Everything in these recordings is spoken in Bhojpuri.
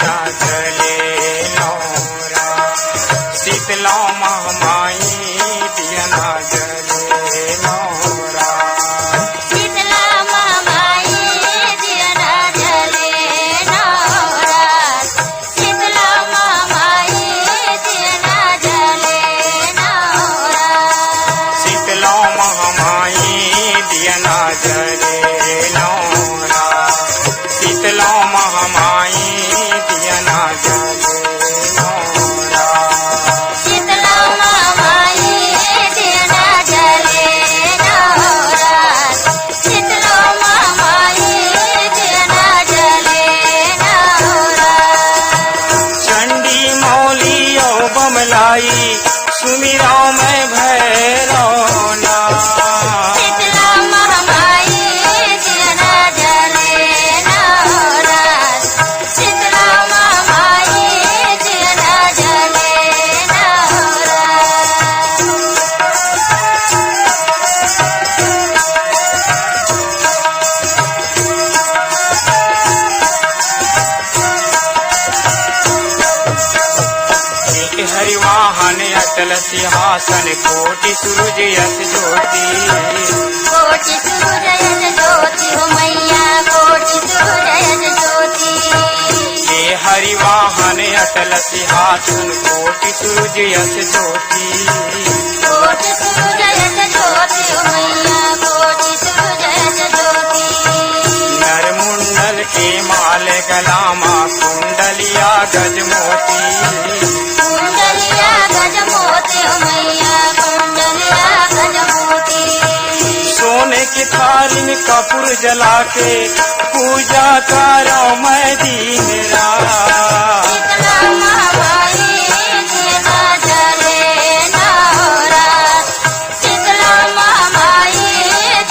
दियना जले नौरा शीतला महामाई दियना जले नौरा शीतला महामाई दियना जले नौरा शीतला महामाई दियना जले नौरा शीतला महामाई दियना जले नौरा शीतला महामाई दियना जले नौरा शीतला महामाई दियना जले नौरा शीतला महामाई दियना जले नौरा चंडी मौली ओ बमलाई सुमिरा में भैरवना शीतला महामाई दियना जले नौरा शीतला महामाई दियना जले नौरा एक हरिवाहन अटल सिंहासन कोटि सूरज यश ज्योति कोटि सूरज ज्योति हो मैया कोटि सूरज ज्योति हे हरिवाहन अटल सिंहासन कोटि सूरज यश ज्योति कोटि सूरज ज्योति हो मैया कोटि सूरज ज्योति नरमुंडल के माल गलामा कुंडलिया गजमोती कुंडलिया गजमोती हो मैया कुंडलिया गजमोती सोने की थाली में कपूर जला के पूजा करो मैं दिन रात शीतला महामाई दियना जले नौरा शीतला महामाई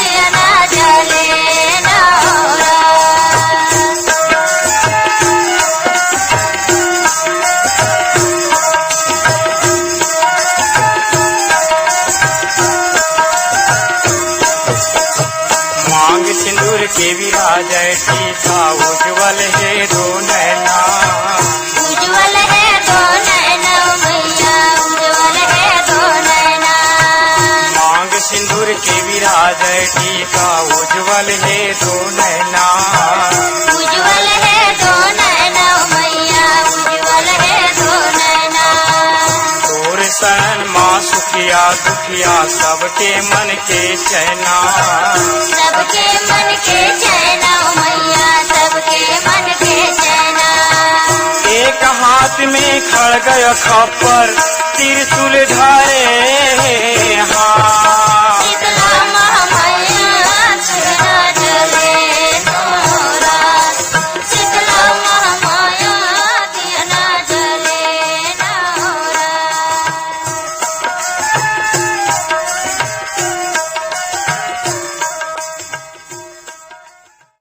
दियना जले नौरा मांग सिंदूर के विराज टीका उज्जवल है दो नैना उज्जवल है दो नैना मैया उज्जवल है दो नैना मांग सिंदूर के विराज टीका उज्जवल है दो नैना उज्जवल है दो नैना मैया उज्जवल है दो नैना तोर शरण माँ सुखिया दुखिया सबके मन के चैना सबके मन के चैना मैया सबके मन के चैना एक हाथ में खड़ग खप्पर त्रिशूल धारे हाथ